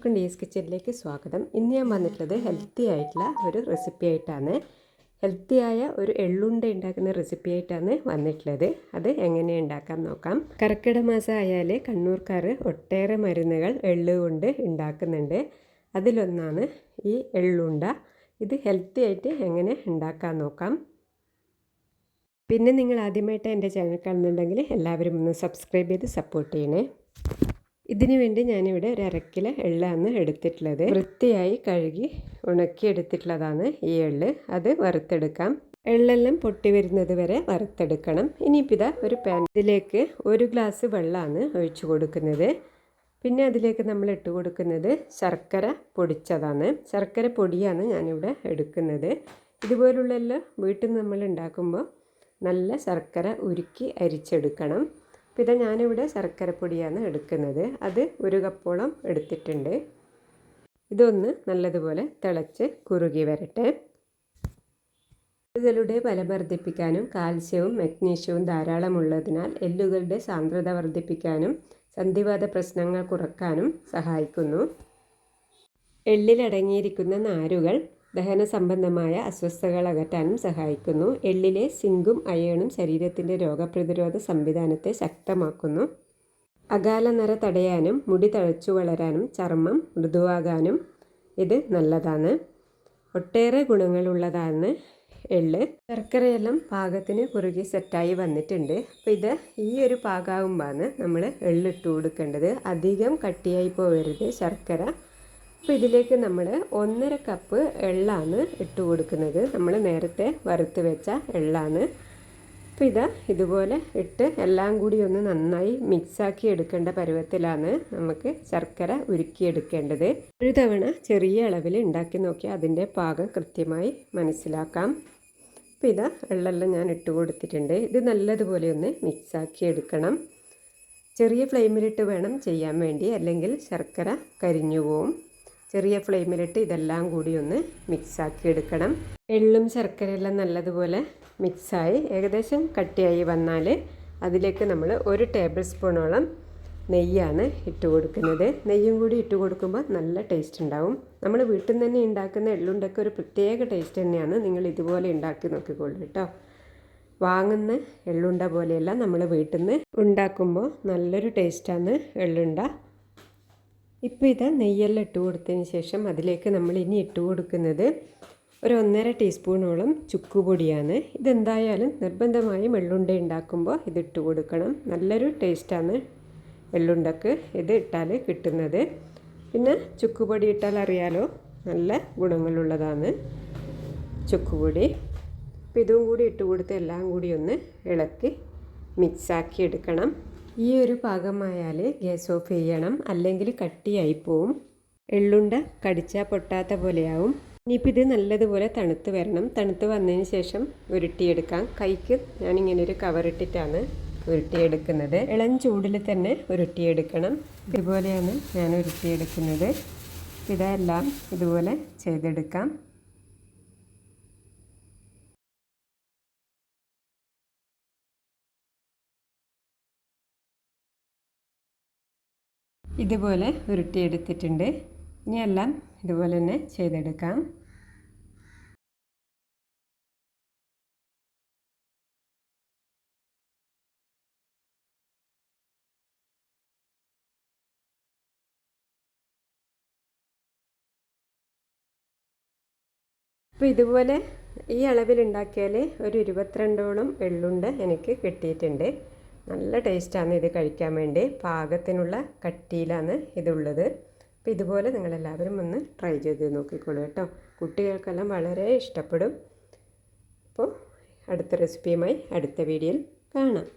എല്ലാവർക്കും ഡീസ് കിച്ചണിലേക്ക് സ്വാഗതം. ഇന്ന് ഞാൻ വന്നിട്ടുള്ളത് ഹെൽത്തി ആയിട്ടുള്ള ഒരു റെസിപ്പി ആയിട്ടാണ്. ഹെൽത്തിയായ ഒരു എള്ളുണ്ട ഉണ്ടാക്കുന്ന റെസിപ്പി ആയിട്ടാണ് വന്നിട്ടുള്ളത്. അത് എങ്ങനെ ഉണ്ടാക്കാൻ നോക്കാം. കർക്കിടക മാസം ആയാൽ കണ്ണൂർക്കാർ ഒട്ടേറെ മരുന്നുകൾ എള്ള് കൊണ്ട് ഉണ്ടാക്കുന്നുണ്ട്. അതിലൊന്നാണ് ഈ എള്ളുണ്ട. ഇത് ഹെൽത്തി ആയിട്ട് എങ്ങനെ ഉണ്ടാക്കാൻ നോക്കാം. പിന്നെ നിങ്ങൾ ആദ്യമായിട്ട് എൻ്റെ ചാനൽ കാണുന്നുണ്ടെങ്കിൽ എല്ലാവരും ഒന്ന് സബ്സ്ക്രൈബ് ചെയ്ത് സപ്പോർട്ട് ചെയ്യണേ. ഇതിനു വേണ്ടി ഞാനിവിടെ ഒരു അരക്കിലോ എള്ളാണ് എടുത്തിട്ടുള്ളത്. വൃത്തിയായി കഴുകി ഉണക്കി എടുത്തിട്ടുള്ളതാണ് ഈ എള്ള്. അത് വറുത്തെടുക്കാം. എള്ളെല്ലാം പൊട്ടി വരുന്നത് വരെ വറുത്തെടുക്കണം. ഇനിയിപ്പോൾ ഇതാ ഒരു ഇതിലേക്ക് 1 ഗ്ലാസ് വെള്ളമാണ് ഒഴിച്ചു കൊടുക്കുന്നത്. പിന്നെ അതിലേക്ക് നമ്മൾ ഇട്ട് കൊടുക്കുന്നത് ശർക്കര പൊടിച്ചതാണ്. ശർക്കര പൊടിയാണ് ഞാനിവിടെ എടുക്കുന്നത്. ഇതുപോലുള്ള എല്ലാം വീട്ടിൽ നിന്ന് നമ്മൾ ഉണ്ടാക്കുമ്പോൾ നല്ല ശർക്കര ഉരുക്കി അരിച്ചെടുക്കണം. അപ്പോൾ ഇതാ ഞാനിവിടെ ശർക്കരപ്പൊടിയാണ് എടുക്കുന്നത്. അത് 1 കപ്പോളം എടുത്തിട്ടുണ്ട്. ഇതൊന്ന് നല്ലതുപോലെ തിളച്ച് കുറുകി വരട്ടെ. എല്ലുകളുടെ ബലം വർദ്ധിപ്പിക്കാനും കാൽസ്യവും മഗ്നീഷ്യവും ധാരാളമുള്ളതിനാൽ എല്ലുകളുടെ സാന്ദ്രത വർദ്ധിപ്പിക്കാനും സന്ധിവാത പ്രശ്നങ്ങൾ കുറയ്ക്കാനും സഹായിക്കുന്നു. എള്ളിലടങ്ങിയിരിക്കുന്ന നാരുകൾ ദഹന സംബന്ധമായ അസ്വസ്ഥതകൾ അകറ്റാനും സഹായിക്കുന്നു. എള്ളിലെ സിങ്കും അയേണും ശരീരത്തിൻ്റെ രോഗപ്രതിരോധ സംവിധാനത്തെ ശക്തമാക്കുന്നു. അകാല നര തടയാനും മുടി തഴച്ചു വളരാനും ചർമ്മം മൃദുവാകാനും ഇത് നല്ലതാണ്. ഒട്ടേറെ ഗുണങ്ങളുള്ളതാണ് എള്ള്. ശർക്കരയെല്ലാം പാകത്തിന് കുറുകി സെറ്റായി വന്നിട്ടുണ്ട്. അപ്പോൾ ഇത് ഈ ഒരു പാകമാകുമ്പോഴാണ് നമ്മൾ എള്ളിട്ട് കൊടുക്കേണ്ടത്. അധികം കട്ടിയായി പോകരുത് ശർക്കര. അപ്പോൾ ഇതിലേക്ക് നമ്മൾ 1.5 കപ്പ് എള്ളാണ് ഇട്ട് കൊടുക്കുന്നത്. നമ്മൾ നേരത്തെ വറുത്ത് വെച്ച എള്ളാണ്. അപ്പോൾ ഇതാ ഇതുപോലെ ഇട്ട് എല്ലാം കൂടി ഒന്ന് നന്നായി മിക്സാക്കി എടുക്കേണ്ട പരുവത്തിലാണ് നമുക്ക് ശർക്കര ഉരുക്കിയെടുക്കേണ്ടത്. ഒരു തവണ ചെറിയ അളവിൽ ഉണ്ടാക്കി നോക്കിയാൽ അതിൻ്റെ പാകം കൃത്യമായി മനസ്സിലാക്കാം. അപ്പോൾ ഇതാ എള്ളെല്ലാം ഞാൻ ഇട്ട് കൊടുത്തിട്ടുണ്ട്. ഇത് നല്ലതുപോലെ ഒന്ന് മിക്സാക്കി എടുക്കണം. ചെറിയ ഫ്ലെയിമിലിട്ട് വേണം ചെയ്യാൻ വേണ്ടി, അല്ലെങ്കിൽ ശർക്കര കരിഞ്ഞു പോവും. ചെറിയ ഫ്ലെയിമിലിട്ട് ഇതെല്ലാം കൂടി ഒന്ന് മിക്സാക്കി എടുക്കണം. എള്ളും ശർക്കരയെല്ലാം നല്ലതുപോലെ മിക്സായി ഏകദേശം കട്ടിയായി വന്നാൽ അതിലേക്ക് നമ്മൾ 1 ടേബിൾ സ്പൂണോളം നെയ്യാണ് ഇട്ട് കൊടുക്കുന്നത്. നെയ്യും കൂടി ഇട്ട് കൊടുക്കുമ്പോൾ നല്ല ടേസ്റ്റ് ഉണ്ടാവും. നമ്മൾ വീട്ടിൽ നിന്ന് തന്നെ ഉണ്ടാക്കുന്ന എള്ളുണ്ടൊക്കെ ഒരു പ്രത്യേക ടേസ്റ്റ് തന്നെയാണ്. നിങ്ങൾ ഇതുപോലെ ഉണ്ടാക്കി നോക്കിക്കോളൂ കേട്ടോ. വാങ്ങുന്ന എള്ളുണ്ട പോലെയല്ല, നമ്മൾ വീട്ടിൽ നിന്ന് ഉണ്ടാക്കുമ്പോൾ നല്ലൊരു ടേസ്റ്റാണ് എള്ളുണ്ട. ഇപ്പോൾ ഇത് നെയ്യെല്ലാം ഇട്ട് കൊടുത്തതിന് ശേഷം അതിലേക്ക് നമ്മൾ ഇനി ഇട്ട് കൊടുക്കുന്നത് ഒരു 1.5 ടീസ്പൂണോളം ചുക്കുപൊടിയാണ്. ഇതെന്തായാലും നിർബന്ധമായും എള്ളുണ്ട ഉണ്ടാക്കുമ്പോൾ ഇതിട്ട് കൊടുക്കണം. നല്ലൊരു ടേസ്റ്റാണ് എള്ളുണ്ടക്ക് ഇത് ഇട്ടാൽ കിട്ടുന്നത്. പിന്നെ ചുക്കുപൊടി ഇട്ടാൽ അറിയാലോ, നല്ല ഗുണങ്ങളുള്ളതാണ് ചുക്കുപൊടി. അപ്പോൾ ഇതും കൂടി ഇട്ട് കൊടുത്ത് എല്ലാം കൂടി ഒന്ന് ഇളക്കി മിക്സാക്കി എടുക്കണം. ഈ ഒരു പാകമായാൽ ഗ്യാസ് ഓഫ് ചെയ്യണം, അല്ലെങ്കിൽ കട്ടിയായി പോവും. എള്ളുണ്ട കടിച്ചാൽ പൊട്ടാത്ത പോലെയാവും. ഇനിയിപ്പോൾ ഇത് നല്ലതുപോലെ തണുത്ത് വരണം. തണുത്ത് വന്നതിന് ശേഷം ഉരുട്ടിയെടുക്കാം. കൈക്ക് ഞാനിങ്ങനെ ഒരു കവറിട്ടിട്ടാണ് ഉരുട്ടിയെടുക്കുന്നത്. ഇളം ചൂടിൽ തന്നെ ഉരുട്ടിയെടുക്കണം. ഇതുപോലെയാണ് ഞാൻ ഉരുട്ടിയെടുക്കുന്നത്. ഇതെല്ലാം ഇതുപോലെ ചെയ്തെടുക്കാം. ഇതുപോലെ ഉരുട്ടിയെടുത്തിട്ടുണ്ട്. ഇനി എല്ലാം ഇതുപോലെ തന്നെ ചെയ്തെടുക്കാം. അപ്പോൾ ഇതുപോലെ ഈ അളവിൽ ഉണ്ടാക്കിയാൽ ഒരു 22ഓളം എള്ളുണ്ട എനിക്ക് കിട്ടിയിട്ടുണ്ട്. നല്ല ടേസ്റ്റാണ് ഇത് കഴിക്കാൻ വേണ്ടി. പാകത്തിനുള്ള കട്ടിയിലാണ് ഇതുള്ളത്. അപ്പോൾ ഇതുപോലെ നിങ്ങളെല്ലാവരും ഒന്ന് ട്രൈ ചെയ്ത് നോക്കിക്കോളൂ കേട്ടോ. കുട്ടികൾക്കെല്ലാം വളരെ ഇഷ്ടപ്പെടും. അപ്പോൾ അടുത്ത റെസിപ്പിയുമായി അടുത്ത വീഡിയോയിൽ കാണാം.